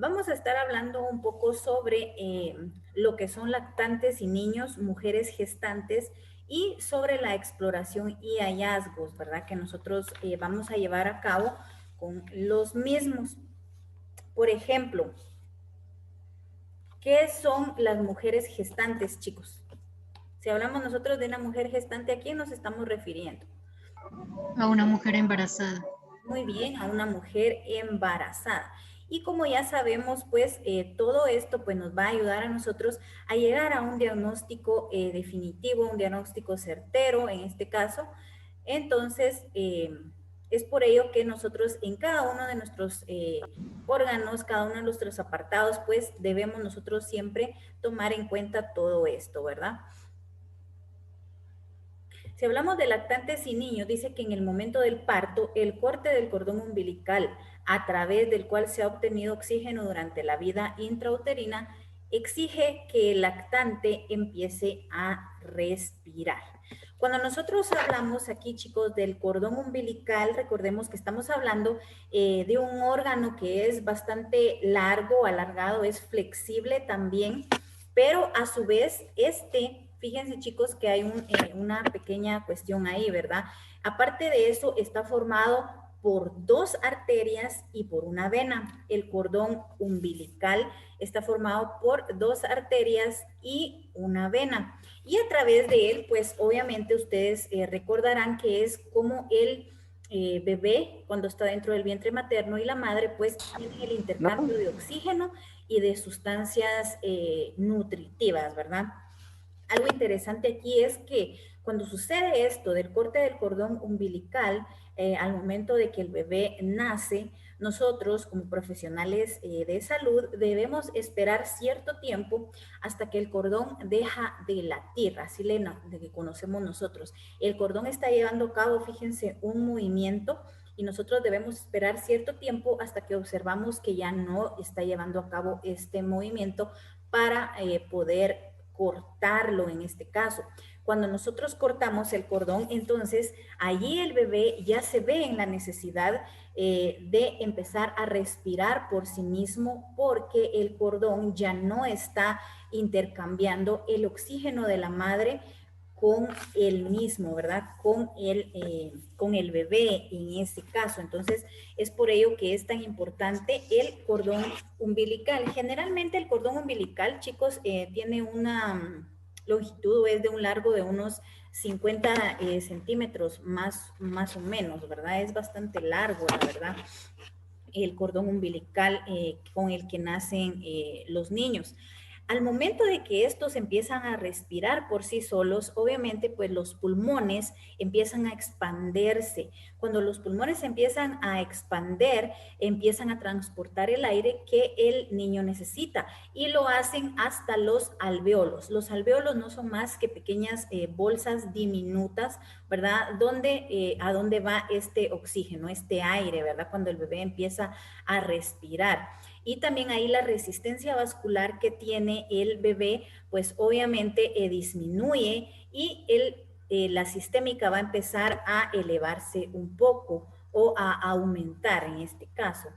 Vamos a estar hablando un poco sobre lo que son lactantes y niños, mujeres gestantes y sobre la exploración y hallazgos, ¿verdad? Que nosotros vamos a llevar a cabo con los mismos. Por ejemplo, ¿qué son las mujeres gestantes, chicos? Si hablamos nosotros de una mujer gestante, ¿a quién nos estamos refiriendo? A una mujer embarazada. Muy bien, a una mujer embarazada. Y como ya sabemos, pues todo esto pues, nos va a ayudar a nosotros a llegar a un diagnóstico definitivo, un diagnóstico certero en este caso. Entonces, es por ello que nosotros en cada uno de nuestros órganos, cada uno de nuestros apartados, pues debemos nosotros siempre tomar en cuenta todo esto, ¿verdad? Si hablamos de lactantes y niños, dice que en el momento del parto, el corte del cordón umbilical a través del cual se ha obtenido oxígeno durante la vida intrauterina exige que el lactante empiece a respirar. Cuando nosotros hablamos aquí, chicos, del cordón umbilical, recordemos que estamos hablando de un órgano que es bastante largo, alargado, es flexible también, pero a su vez fíjense chicos que hay una pequeña cuestión ahí, ¿verdad? Aparte de eso, está formado por dos arterias y por una vena. El cordón umbilical está formado por dos arterias y una vena. Y a través de él, pues obviamente ustedes recordarán que es como el bebé cuando está dentro del vientre materno y la madre pues tiene el intercambio de oxígeno y de sustancias nutritivas, ¿verdad? Algo interesante aquí es que cuando sucede esto del corte del cordón umbilical, al momento de que el bebé nace, nosotros como profesionales de salud debemos esperar cierto tiempo hasta que el cordón deja de latir, así de que conocemos nosotros. El cordón está llevando a cabo, fíjense, un movimiento y nosotros debemos esperar cierto tiempo hasta que observamos que ya no está llevando a cabo este movimiento para poder cortarlo en este caso. Cuando nosotros cortamos el cordón, entonces allí el bebé ya se ve en la necesidad de empezar a respirar por sí mismo porque el cordón ya no está intercambiando el oxígeno de la madre con el mismo, ¿verdad? Con el bebé en este caso. Entonces, es por ello que es tan importante el cordón umbilical. Generalmente el cordón umbilical, chicos, tiene una longitud, es de un largo de unos 50 centímetros más o menos, ¿verdad? Es bastante largo, la verdad, el cordón umbilical con el que nacen los niños. Al momento de que estos empiezan a respirar por sí solos, obviamente pues los pulmones empiezan a expandirse. Cuando los pulmones empiezan a expander, empiezan a transportar el aire que el niño necesita y lo hacen hasta los alvéolos. Los alvéolos no son más que pequeñas bolsas diminutas, ¿verdad? ¿A dónde va este oxígeno, este aire, ¿verdad? Cuando el bebé empieza a respirar. Y también ahí la resistencia vascular que tiene el bebé, pues obviamente disminuye y la sistémica va a empezar a elevarse un poco o a aumentar en este caso.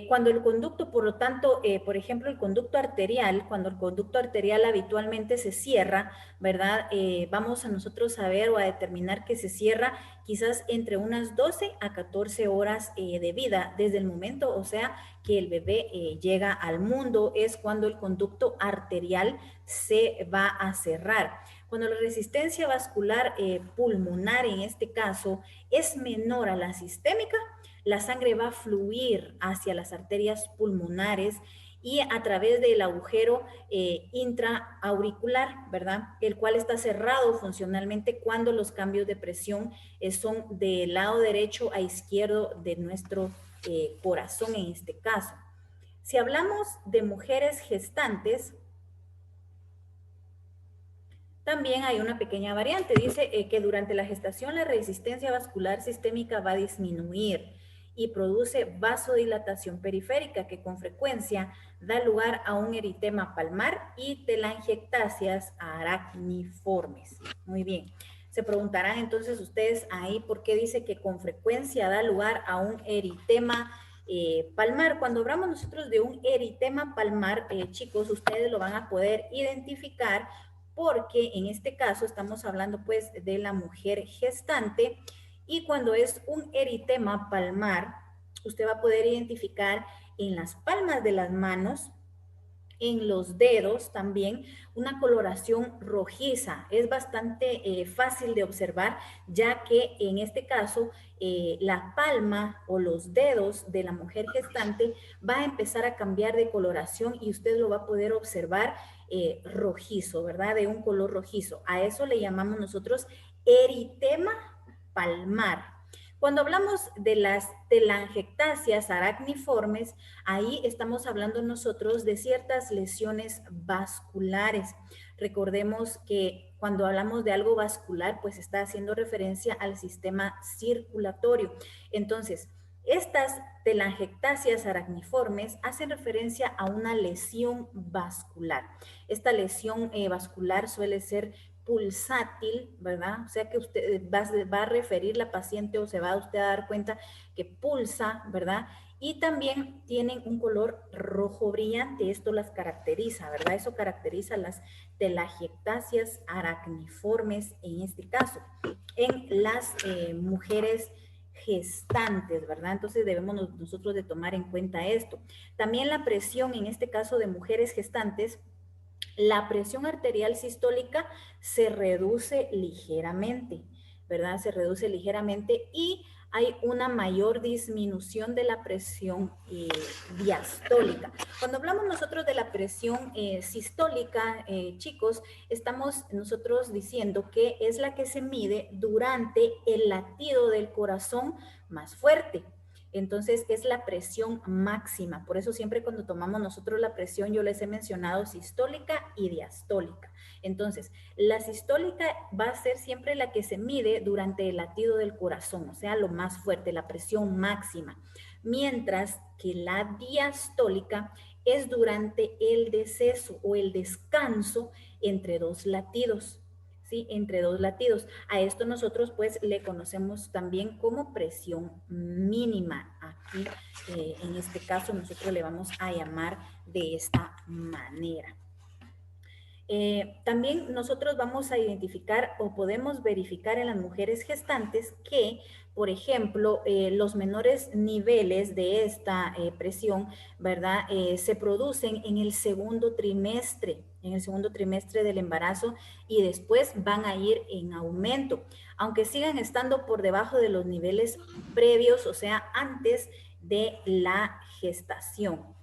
Cuando el conducto, por lo tanto, por ejemplo, el conducto arterial, cuando el conducto arterial habitualmente se cierra, ¿verdad? Vamos a nosotros a ver o a determinar que se cierra quizás entre unas 12 a 14 horas de vida desde el momento, o sea, que el bebé llega al mundo, es cuando el conducto arterial se va a cerrar. Cuando la resistencia vascular pulmonar, en este caso, es menor a la sistémica, la sangre va a fluir hacia las arterias pulmonares y a través del agujero intraauricular, ¿verdad? El cual está cerrado funcionalmente cuando los cambios de presión son del lado derecho a izquierdo de nuestro corazón en este caso. Si hablamos de mujeres gestantes, también hay una pequeña variante. Dice que durante la gestación la resistencia vascular sistémica va a disminuir y produce vasodilatación periférica que con frecuencia da lugar a un eritema palmar y telangiectasias aracniformes. Muy bien. Se preguntarán entonces ustedes ahí por qué dice que con frecuencia da lugar a un eritema palmar. Cuando hablamos nosotros de un eritema palmar, chicos, ustedes lo van a poder identificar porque en este caso estamos hablando pues de la mujer gestante y cuando es un eritema palmar, usted va a poder identificar en las palmas de las manos, en los dedos también una coloración rojiza. Es bastante fácil de observar, ya que en este caso la palma o los dedos de la mujer gestante va a empezar a cambiar de coloración y usted lo va a poder observar rojizo, ¿verdad? De un color rojizo. A eso le llamamos nosotros eritema palmar. Cuando hablamos de las telangiectasias aracniformes, ahí estamos hablando nosotros de ciertas lesiones vasculares. Recordemos que cuando hablamos de algo vascular, pues está haciendo referencia al sistema circulatorio. Entonces, estas telangiectasias aracniformes hacen referencia a una lesión vascular. Esta lesión vascular suele ser pulsátil, ¿verdad? O sea que usted va a referir la paciente o se va a usted a dar cuenta que pulsa, ¿verdad? Y también tienen un color rojo brillante, esto las caracteriza, ¿verdad? Eso caracteriza las telangiectasias aracniformes en este caso, en las mujeres gestantes, ¿verdad? Entonces debemos nosotros de tomar en cuenta esto. También la presión, en este caso de mujeres gestantes, la presión arterial sistólica se reduce ligeramente, ¿verdad? Se reduce ligeramente y hay una mayor disminución de la presión diastólica. Cuando hablamos nosotros de la presión sistólica, chicos, estamos nosotros diciendo que es la que se mide durante el latido del corazón más fuerte. Entonces es la presión máxima. Por eso siempre cuando tomamos nosotros la presión, yo les he mencionado sistólica y diastólica. Entonces, la sistólica va a ser siempre la que se mide durante el latido del corazón, o sea, lo más fuerte, la presión máxima. Mientras que la diastólica es durante el deceso o el descanso entre dos latidos. ¿Sí? Entre dos latidos. A esto nosotros pues le conocemos también como presión mínima. Aquí en este caso nosotros le vamos a llamar de esta manera. También nosotros vamos a identificar o podemos verificar en las mujeres gestantes que, por ejemplo, los menores niveles de esta presión, ¿verdad? Se producen en el segundo trimestre del embarazo y después van a ir en aumento, aunque sigan estando por debajo de los niveles previos, o sea, antes de la gestación.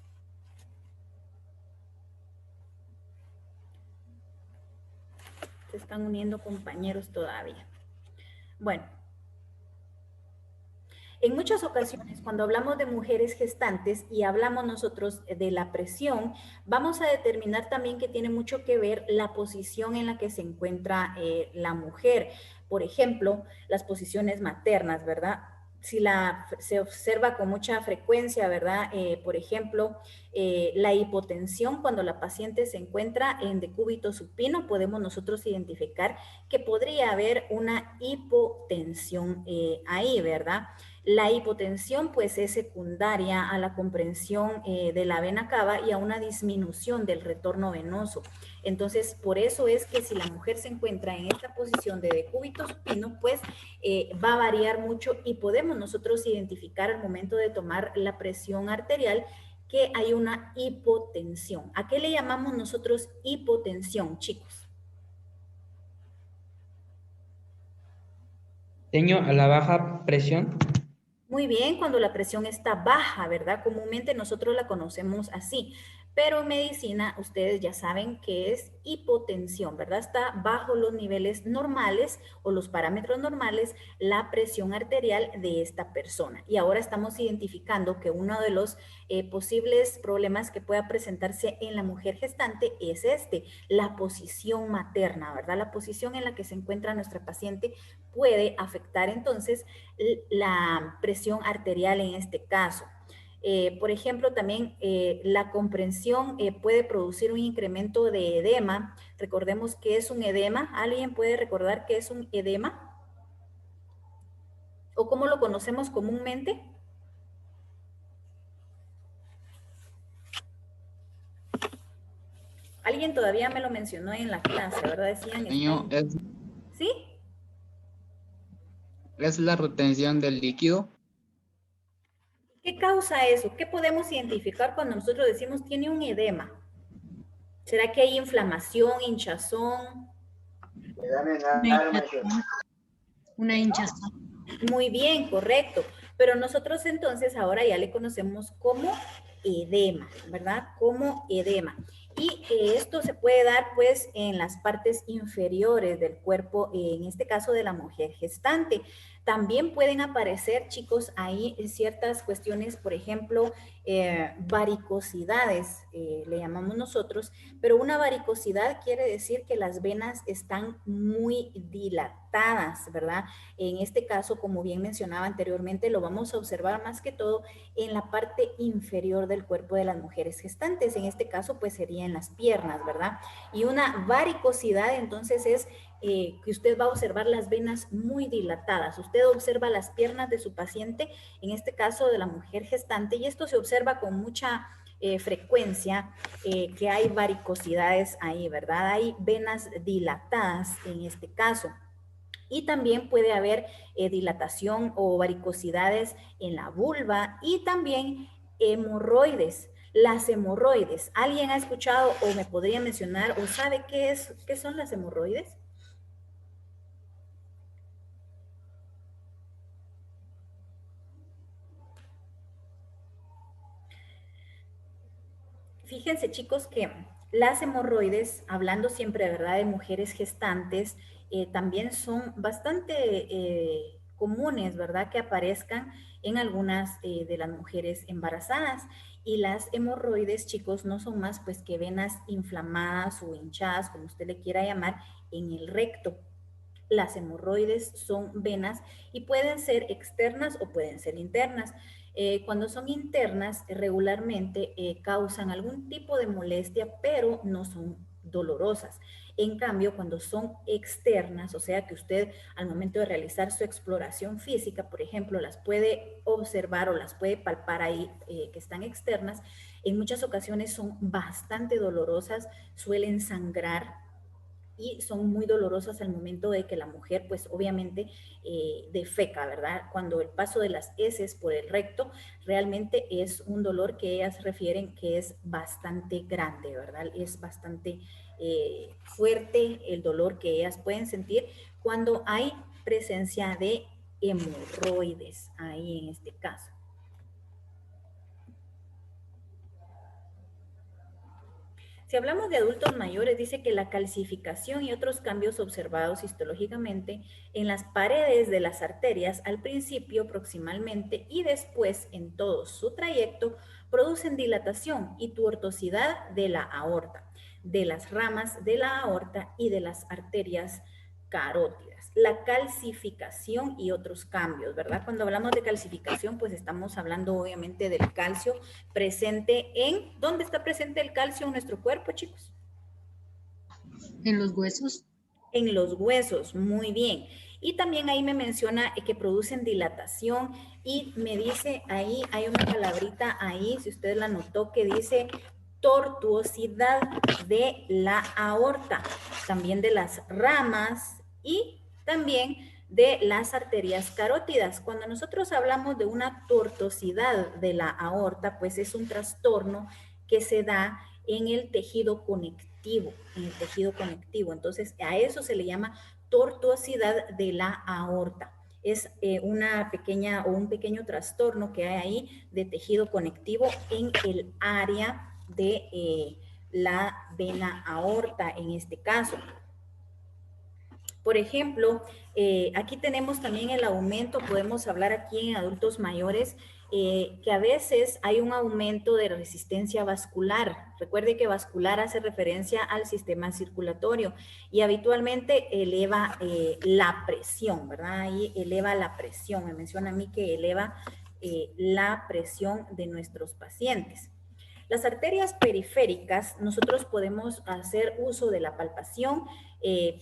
Se están uniendo compañeros todavía. Bueno, en muchas ocasiones, cuando hablamos de mujeres gestantes y hablamos nosotros de la presión, vamos a determinar también que tiene mucho que ver la posición en la que se encuentra la mujer. Por ejemplo, las posiciones maternas, ¿verdad? Si se observa con mucha frecuencia, ¿verdad? Por ejemplo, la hipotensión, cuando la paciente se encuentra en decúbito supino, podemos nosotros identificar que podría haber una hipotensión ahí, ¿verdad? La hipotensión pues es secundaria a la comprensión de la vena cava y a una disminución del retorno venoso. Entonces, por eso es que si la mujer se encuentra en esta posición de decúbito supino, pues va a variar mucho y podemos nosotros identificar al momento de tomar la presión arterial que hay una hipotensión. ¿A qué le llamamos nosotros hipotensión, chicos? Señor, a la baja presión. Muy bien, cuando la presión está baja, ¿verdad? Comúnmente nosotros la conocemos así, pero en medicina ustedes ya saben que es hipotensión, ¿verdad? Está bajo los niveles normales o los parámetros normales la presión arterial de esta persona. Y ahora estamos identificando que uno de los posibles problemas que pueda presentarse en la mujer gestante es la posición materna, ¿verdad? La posición en la que se encuentra nuestra paciente puede afectar entonces la presión arterial en este caso. Por ejemplo, también la comprensión puede producir un incremento de edema. Recordemos que es un edema. ¿Alguien puede recordar qué es un edema? ¿O cómo lo conocemos comúnmente? Alguien todavía me lo mencionó en la clase, ¿verdad? Decían, Niño, ¿sí? es la retención del líquido. ¿Qué causa eso? ¿Qué podemos identificar cuando nosotros decimos tiene un edema? ¿Será que hay inflamación, hinchazón? Una hinchazón. Muy bien, correcto. Pero nosotros entonces ahora ya le conocemos como edema, ¿verdad? Como edema. Y esto se puede dar pues en las partes inferiores del cuerpo, en este caso de la mujer gestante. También pueden aparecer, chicos, ahí ciertas cuestiones, por ejemplo, varicosidades, le llamamos nosotros, pero una varicosidad quiere decir que las venas están muy dilatadas, ¿verdad? En este caso, como bien mencionaba anteriormente, lo vamos a observar más que todo en la parte inferior del cuerpo de las mujeres gestantes. En este caso, pues sería en las piernas, ¿verdad? Y una varicosidad, entonces, es que usted va a observar las venas muy dilatadas. Usted observa las piernas de su paciente, en este caso de la mujer gestante, y esto se observa con mucha frecuencia, que hay varicosidades ahí, ¿verdad? Hay venas dilatadas en este caso. Y también puede haber dilatación o varicosidades en la vulva y también hemorroides. Las hemorroides, ¿alguien ha escuchado o me podría mencionar o sabe qué son las hemorroides? Fíjense, chicos, que las hemorroides, hablando siempre, de verdad, de mujeres gestantes, también son bastante comunes, ¿verdad? Que aparezcan en algunas de las mujeres embarazadas. Y las hemorroides, chicos, no son más pues que venas inflamadas o hinchadas, como usted le quiera llamar, en el recto. Las hemorroides son venas y pueden ser externas o pueden ser internas. Cuando son internas, regularmente causan algún tipo de molestia, pero no son dolorosas. En cambio, cuando son externas, o sea que usted al momento de realizar su exploración física, por ejemplo, las puede observar o las puede palpar ahí, que están externas, en muchas ocasiones son bastante dolorosas, suelen sangrar y son muy dolorosas al momento de que la mujer, pues obviamente, defeca, ¿verdad? Cuando el paso de las heces por el recto realmente es un dolor que ellas refieren que es bastante grande, ¿verdad? Es bastante fuerte el dolor que ellas pueden sentir cuando hay presencia de hemorroides, ahí en este caso. Si hablamos de adultos mayores, dice que la calcificación y otros cambios observados histológicamente en las paredes de las arterias al principio proximalmente y después en todo su trayecto producen dilatación y tubertosidad de la aorta, de las ramas de la aorta y de las arterias carótidas. La calcificación y otros cambios, ¿verdad? Cuando hablamos de calcificación, pues estamos hablando obviamente del calcio presente en... ¿Dónde está presente el calcio en nuestro cuerpo, chicos? En los huesos. En los huesos, muy bien. Y también ahí me menciona que producen dilatación y me dice ahí, hay una palabrita ahí, si usted la notó, que dice tortuosidad de la aorta, también de las ramas y también de las arterias carótidas. Cuando nosotros hablamos de una tortuosidad de la aorta, pues es un trastorno que se da en el tejido conectivo, Entonces, a eso se le llama tortuosidad de la aorta. Es una pequeña o un pequeño trastorno que hay ahí de tejido conectivo en el área de la vena aorta en este caso. Por ejemplo, aquí tenemos también el aumento, podemos hablar aquí en adultos mayores, que a veces hay un aumento de resistencia vascular. Recuerde que vascular hace referencia al sistema circulatorio y habitualmente eleva la presión, ¿verdad? Ahí eleva la presión, me menciona a mí que eleva la presión de nuestros pacientes. Las arterias periféricas, nosotros podemos hacer uso de la palpación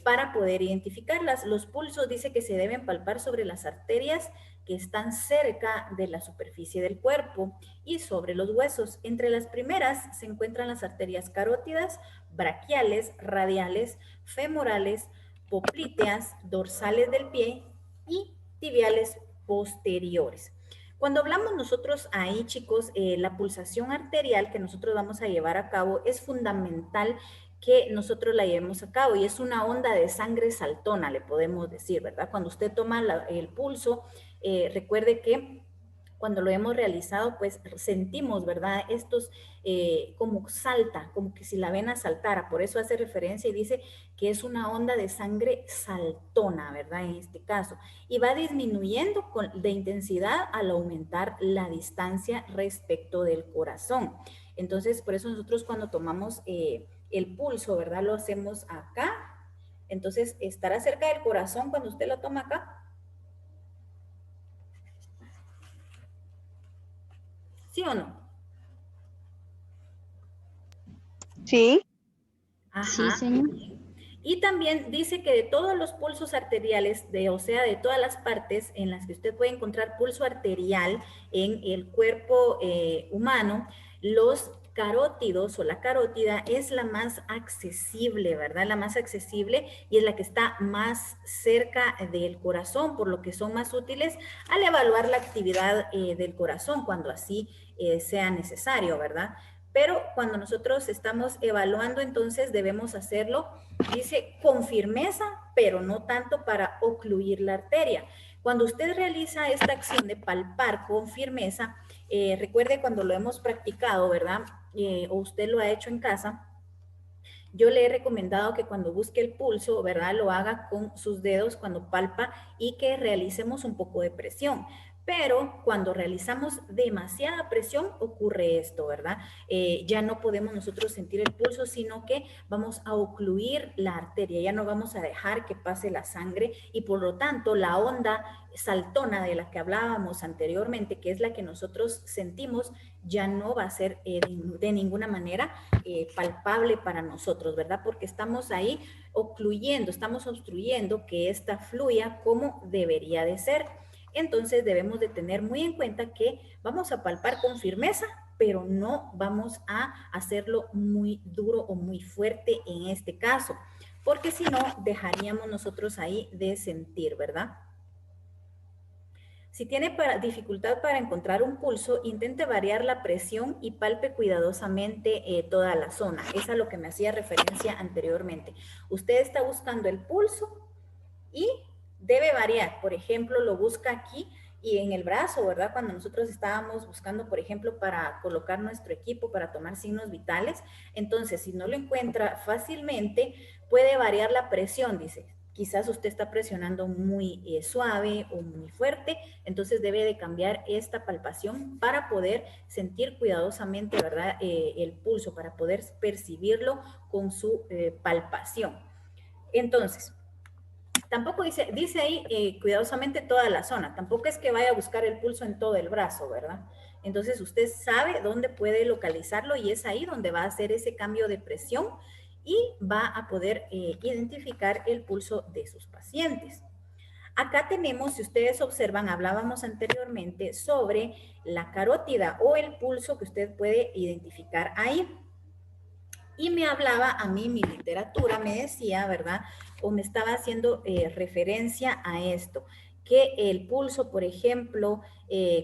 para poder identificarlas. Los pulsos dice que se deben palpar sobre las arterias que están cerca de la superficie del cuerpo y sobre los huesos. Entre las primeras se encuentran las arterias carótidas, braquiales, radiales, femorales, poplíteas, dorsales del pie y tibiales posteriores. Cuando hablamos nosotros ahí, chicos, la pulsación arterial que nosotros vamos a llevar a cabo es fundamental que nosotros la llevemos a cabo y es una onda de sangre saltona, le podemos decir, ¿verdad? Cuando usted toma el pulso, recuerde que cuando lo hemos realizado, pues sentimos, ¿verdad? Estos como salta, como que si la vena saltara, por eso hace referencia y dice que es una onda de sangre saltona, ¿verdad? En este caso, y va disminuyendo de intensidad al aumentar la distancia respecto del corazón. Entonces, por eso nosotros cuando tomamos el pulso, ¿verdad? Lo hacemos acá, entonces estará cerca del corazón cuando usted lo toma acá. ¿Sí o no? Sí. Ajá. Sí, señor. Y también dice que de todos los pulsos arteriales, o sea, de todas las partes en las que usted puede encontrar pulso arterial en el cuerpo humano, los carótidos o la carótida es la más accesible, ¿verdad? La más accesible y es la que está más cerca del corazón, por lo que son más útiles al evaluar la actividad del corazón cuando así sea necesario, ¿verdad? Pero cuando nosotros estamos evaluando, entonces debemos hacerlo, dice, con firmeza, pero no tanto para ocluir la arteria. Cuando usted realiza esta acción de palpar con firmeza, recuerde cuando lo hemos practicado, ¿verdad? O usted lo ha hecho en casa, yo le he recomendado que cuando busque el pulso, ¿verdad? Lo haga con sus dedos cuando palpa y que realicemos un poco de presión. Pero cuando realizamos demasiada presión ocurre esto, ¿verdad? Ya no podemos nosotros sentir el pulso, sino que vamos a ocluir la arteria, ya no vamos a dejar que pase la sangre y por lo tanto la onda saltona de la que hablábamos anteriormente, que es la que nosotros sentimos, ya no va a ser de ninguna manera palpable para nosotros, ¿verdad? Porque estamos ahí ocluyendo, estamos obstruyendo que esta fluya como debería de ser. Entonces debemos de tener muy en cuenta que vamos a palpar con firmeza, pero no vamos a hacerlo muy duro o muy fuerte en este caso, porque si no dejaríamos nosotros ahí de sentir, ¿verdad? Si tiene dificultad para encontrar un pulso, intente variar la presión y palpe cuidadosamente toda la zona. Es a lo que me hacía referencia anteriormente. Usted está buscando el pulso y debe variar. Por ejemplo, lo busca aquí y en el brazo, ¿verdad? Cuando nosotros estábamos buscando, por ejemplo, para colocar nuestro equipo, para tomar signos vitales, entonces, si no lo encuentra fácilmente, puede variar la presión, dice. Quizás usted está presionando muy suave o muy fuerte, entonces debe de cambiar esta palpación para poder sentir cuidadosamente, ¿verdad? El pulso, para poder percibirlo con su palpación. Entonces, tampoco dice ahí cuidadosamente toda la zona, tampoco es que vaya a buscar el pulso en todo el brazo, ¿verdad? Entonces usted sabe dónde puede localizarlo y es ahí donde va a hacer ese cambio de presión y va a poder identificar el pulso de sus pacientes. Acá tenemos, si ustedes observan, hablábamos anteriormente sobre la carótida o el pulso que usted puede identificar ahí. Y me hablaba a mí, mi literatura me decía, ¿verdad? O me estaba haciendo referencia a esto, que el pulso, por ejemplo,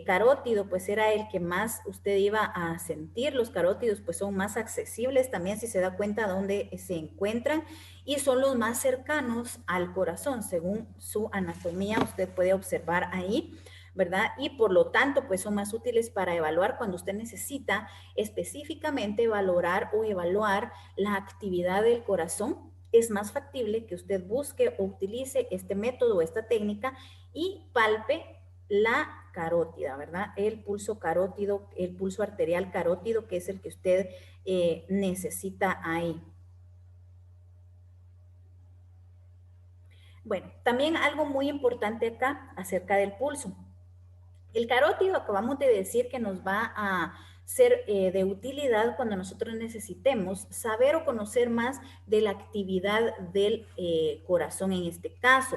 carótido, pues era el que más usted iba a sentir. Los carótidos, pues son más accesibles también, si se da cuenta dónde se encuentran, y son los más cercanos al corazón, según su anatomía, usted puede observar ahí, ¿verdad? Y por lo tanto, pues son más útiles para evaluar cuando usted necesita específicamente valorar o evaluar la actividad del corazón. Es más factible que usted busque o utilice este método o esta técnica y palpe la carótida, ¿verdad? El pulso carótido, el pulso arterial carótido, que es el que usted necesita ahí. Bueno, también algo muy importante acá acerca del pulso. El carótido acabamos de decir que nos va a ser de utilidad cuando nosotros necesitemos saber o conocer más de la actividad del corazón en este caso.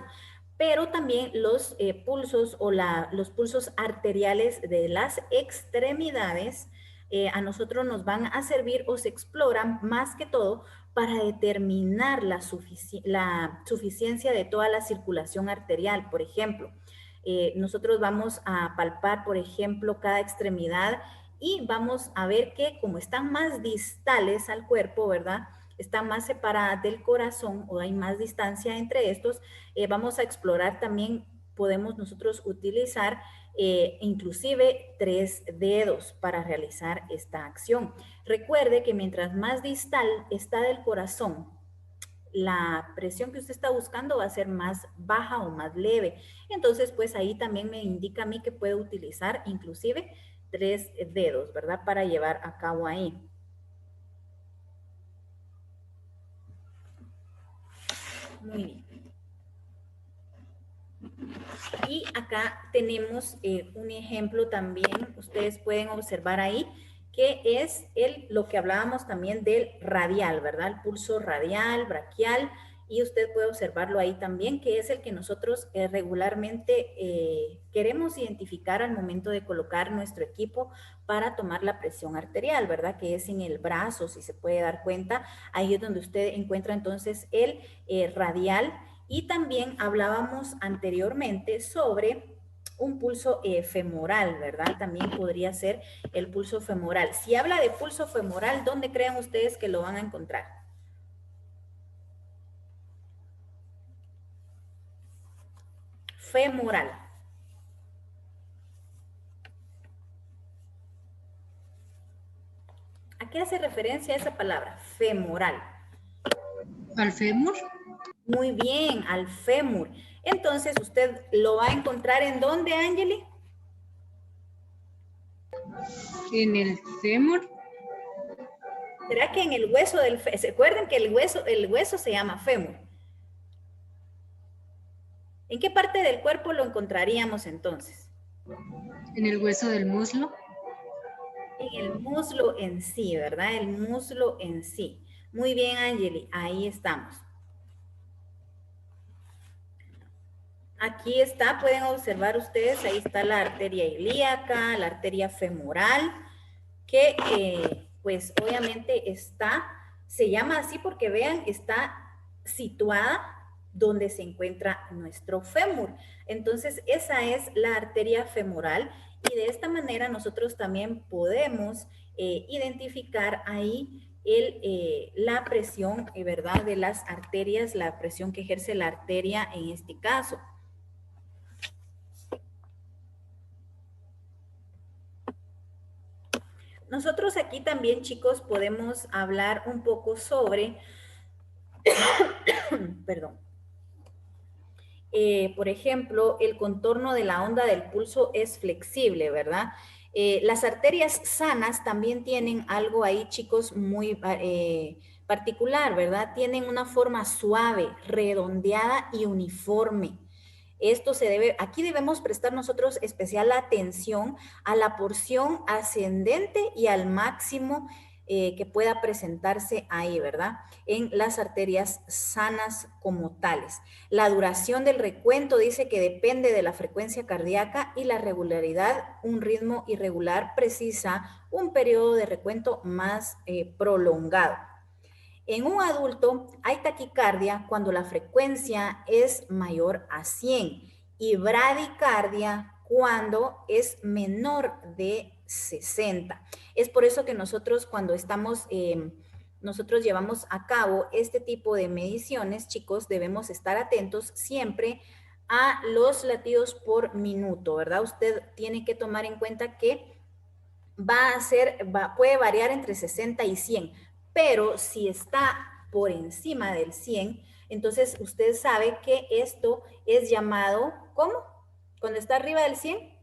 Pero también los pulsos o los pulsos arteriales de las extremidades a nosotros nos van a servir o se exploran más que todo para determinar la suficiencia de toda la circulación arterial. Por ejemplo, nosotros vamos a palpar, por ejemplo, cada extremidad y vamos a ver que como están más distales al cuerpo, ¿verdad?, están más separadas del corazón o hay más distancia entre estos, vamos a explorar también, podemos nosotros utilizar inclusive 3 dedos para realizar esta acción. Recuerde que mientras más distal está del corazón, la presión que usted está buscando va a ser más baja o más leve. Entonces, pues ahí también me indica a mí que puedo utilizar inclusive 3 dedos, ¿verdad?, para llevar a cabo ahí. Muy bien. Y acá tenemos un ejemplo también, ustedes pueden observar ahí, que es lo que hablábamos también del radial, ¿verdad? El pulso radial, braquial, y usted puede observarlo ahí también, que es el que nosotros regularmente queremos identificar al momento de colocar nuestro equipo para tomar la presión arterial, ¿verdad? Que es en el brazo, si se puede dar cuenta, ahí es donde usted encuentra entonces el radial. Y también hablábamos anteriormente sobre un pulso femoral, ¿verdad? También podría ser el pulso femoral. Si habla de pulso femoral, ¿dónde creen ustedes que lo van a encontrar? Femoral. ¿A qué hace referencia esa palabra? Femoral. ¿Al fémur? Muy bien, al fémur. Entonces, ¿usted lo va a encontrar en dónde, Angeli? En el fémur. ¿Será que en el hueso del fémur? Recuerden que el hueso se llama fémur. ¿En qué parte del cuerpo lo encontraríamos entonces? En el hueso del muslo. En el muslo en sí, ¿verdad? El muslo en sí. Muy bien, Angeli, ahí estamos. Aquí está, pueden observar ustedes, ahí está la arteria ilíaca, la arteria femoral, que pues obviamente se llama así porque vean, está situada donde se encuentra nuestro fémur. Entonces, esa es la arteria femoral y de esta manera nosotros también podemos identificar ahí la presión, ¿verdad?, de las arterias, la presión que ejerce la arteria en este caso. Nosotros aquí también, chicos, podemos hablar un poco sobre, perdón, por ejemplo, el contorno de la onda del pulso es flexible, ¿verdad? Las arterias sanas también tienen algo ahí, chicos, muy particular, ¿verdad? Tienen una forma suave, redondeada y uniforme. Esto se debe, aquí debemos prestar nosotros especial atención a la porción ascendente y al máximo que pueda presentarse ahí, ¿verdad? En las arterias sanas como tales. La duración del recuento dice que depende de la frecuencia cardíaca y la regularidad. Un ritmo irregular precisa un periodo de recuento más prolongado. En un adulto hay taquicardia cuando la frecuencia es mayor a 100 y bradicardia cuando es menor de 60. Es por eso que nosotros cuando nosotros llevamos a cabo este tipo de mediciones, chicos, debemos estar atentos siempre a los latidos por minuto, ¿verdad? Usted tiene que tomar en cuenta que puede variar entre 60 y 100. Pero si está por encima del 100, entonces usted sabe que esto es llamado, ¿cómo? Cuando está arriba del 100,